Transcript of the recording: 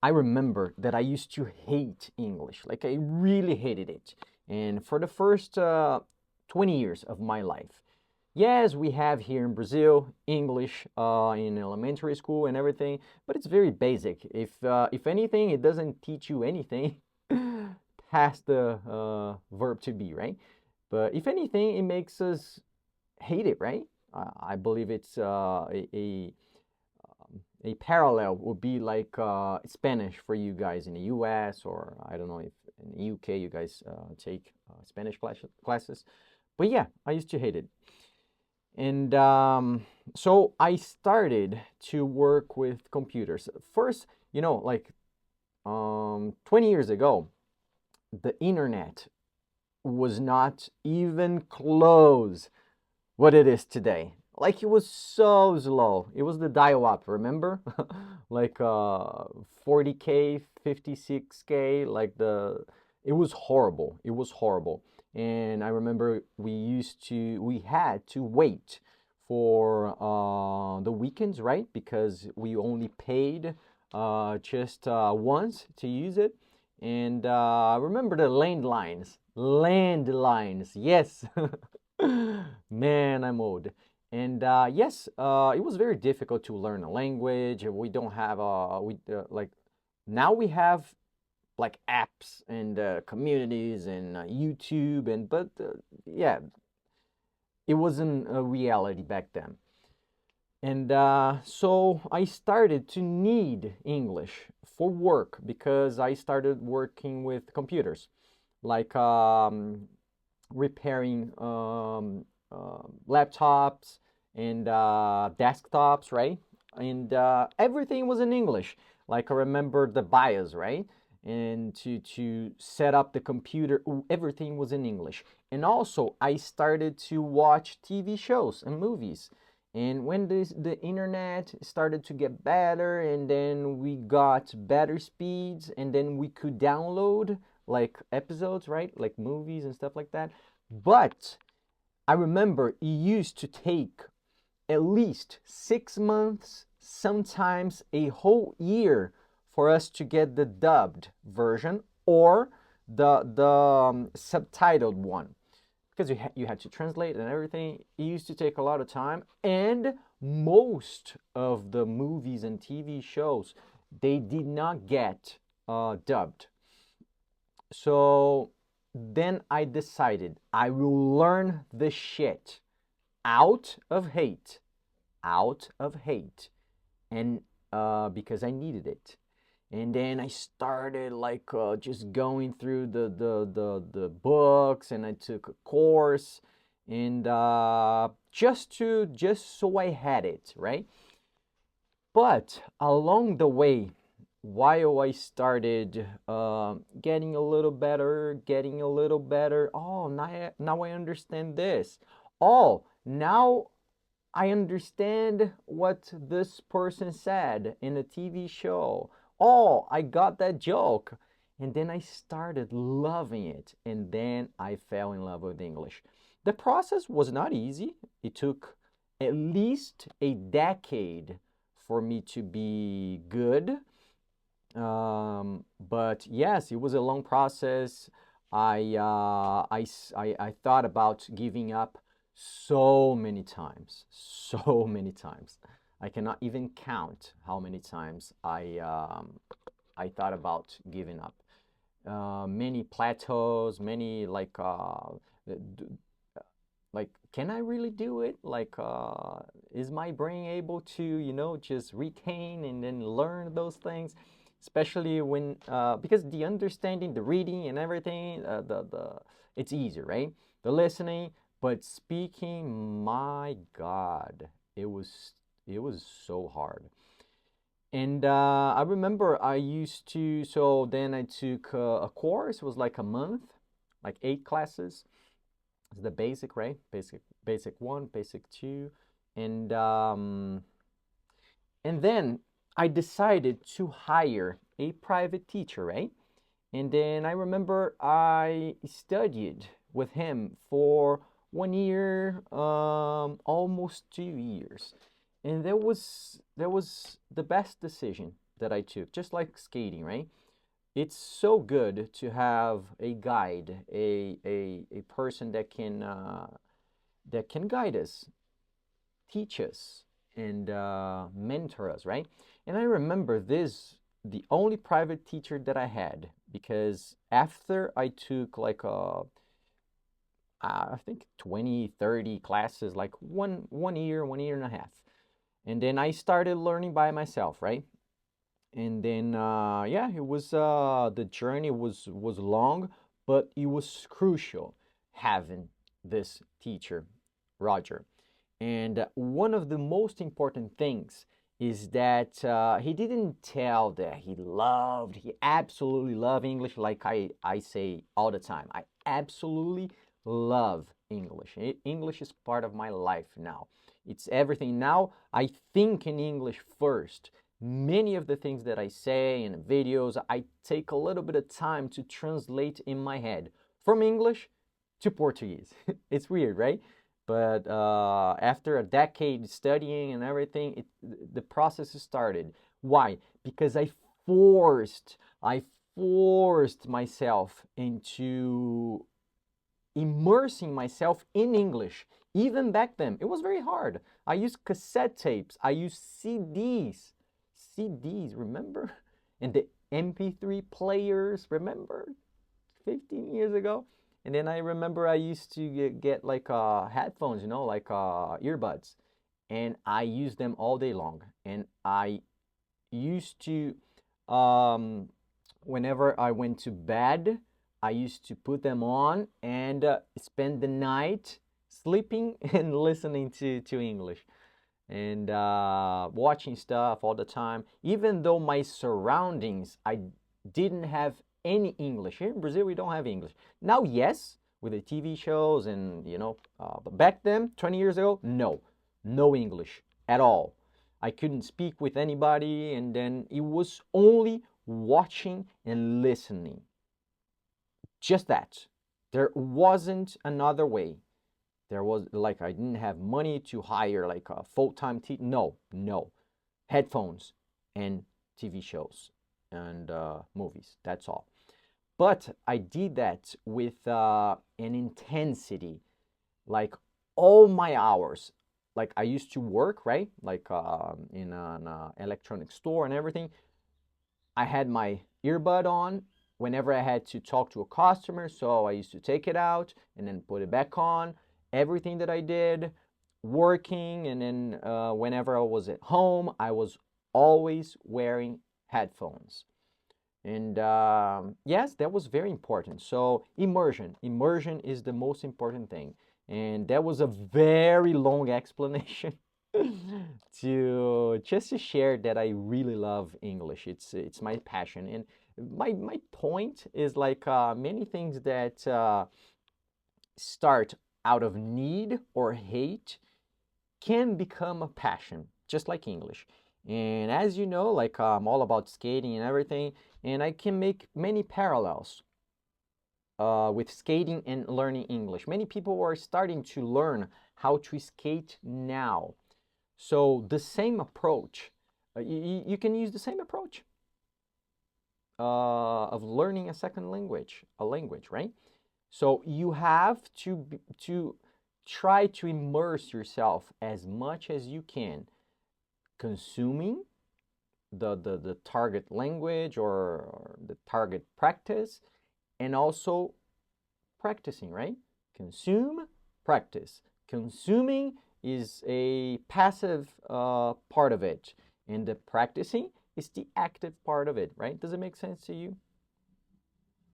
I remember that I used to hate English. Like I really hated it. And for the first 20 years of my life, yes, we have here in Brazil English in elementary school and everything, but it's very basic. If anything, it doesn't teach you anything past the verb to be, right? But if anything, it makes us hate it, right? I believe it's a parallel would be like Spanish for you guys in the U.S. or I don't know if in the U.K. you guys take Spanish classes. But yeah, I used to hate it. And so I started to work with computers. First, like 20 years ago, the internet was not even close what it is today. Like it was so slow. It was the dial-up, remember? Like 40K, 56K, like it was horrible. It was horrible. And I remember we had to wait for the weekends, right? Because we only paid just once to use it. And I remember the landlines. Landlines, yes. Man, I'm old. And yes, it was very difficult to learn a language. We don't have we like now we have like apps and communities and YouTube and but yeah, it wasn't a reality back then. And so I started to need English for work because I started working with computers, like repairing laptops and desktops, right? And everything was in English. Like I remember the BIOS, right? And to set up the computer, everything was in English. And also, I started to watch TV shows and movies. And when the internet started to get better, and then we got better speeds, and then we could download like episodes, right? Like movies and stuff like that. But I remember it used to take at least 6 months, sometimes a whole year for us to get the dubbed version or the subtitled one because you had to translate and everything. It used to take a lot of time, and most of the movies and TV shows they did not get dubbed. So then I decided I will learn the shit out of hate, out of hate, and because I needed it. And then I started like just going through the books, and I took a course, and just so I had it right. But along the way, while I started getting a little better, oh, now I understand this. Oh, now I understand what this person said in a TV show. Oh, I got that joke. And then I started loving it. And then I fell in love with English. The process was not easy. It took at least a decade for me to be good. But yes, it was a long process. I thought about giving up so many times, so many times. I cannot even count how many times I thought about giving up. Many plateaus, many like can I really do it? Like is my brain able to just retain and then learn those things? Especially when because the understanding, the reading and everything, the it's easy, right? The listening, but speaking, my God, it was so hard. And I remember I used to. So then I took a course. It was like a month, like 8 classes. It's the basic, right? Basic one, basic two, and then I decided to hire a private teacher, right? And then I remember I studied with him for 1 year, almost 2 years, and that was the best decision that I took, just like skating, right? It's so good to have a guide, a person that can guide us, teach us, and mentor us, right? And I remember this, the only private teacher that I had, because after I took like I think 20, 30 classes, like one year, 1 year and a half. And then I started learning by myself, right? And then yeah, it was the journey was long, but it was crucial having this teacher, Roger. And one of the most important things is that he didn't tell that he absolutely loved English, like I say all the time. I absolutely love English. English is part of my life now. It's everything. Now I think in English first. Many of the things that I say in videos, I take a little bit of time to translate in my head from English to Portuguese. It's weird, right? But after a decade studying and everything, the process started. Why? Because I forced myself into immersing myself in English. Even back then, it was very hard. I used cassette tapes. I used CDs, remember? And the MP3 players, remember? 15 years ago. And then I remember I used to get like headphones, you know, like earbuds. And I used them all day long. And I used to, whenever I went to bed, I used to put them on and spend the night sleeping and listening to English and watching stuff all the time. Even though my surroundings, I didn't have any English. Here in Brazil, we don't have English. Now, yes, with the TV shows and, you know, but back then, 20 years ago, no English at all. I couldn't speak with anybody, and then it was only watching and listening. Just that. There wasn't another way. There was like I didn't have money to hire like a full-time teacher. No. Headphones and TV shows and movies. That's all. But I did that with an intensity, like all my hours. Like I used to work, right? Like in an electronic store and everything. I had my earbud on whenever I had to talk to a customer. So I used to take it out and then put it back on. Everything that I did, working, and then whenever I was at home, I was always wearing headphones. And yes, that was very important. So immersion is the most important thing. And that was a very long explanation to just to share that I really love English. It's my passion, and my point is like many things that start out of need or hate can become a passion, just like English. And as you know, like I'm all about skating and everything, and I can make many parallels with skating and learning English. Many people are starting to learn how to skate now. So the same approach, you can use the same approach of learning a second language, right? So you have to try to immerse yourself as much as you can, consuming the target language or the target practice, and also practicing, right? Consume, practice. Consuming is a passive part of it, and the practicing is the active part of it, right? Does it make sense to you?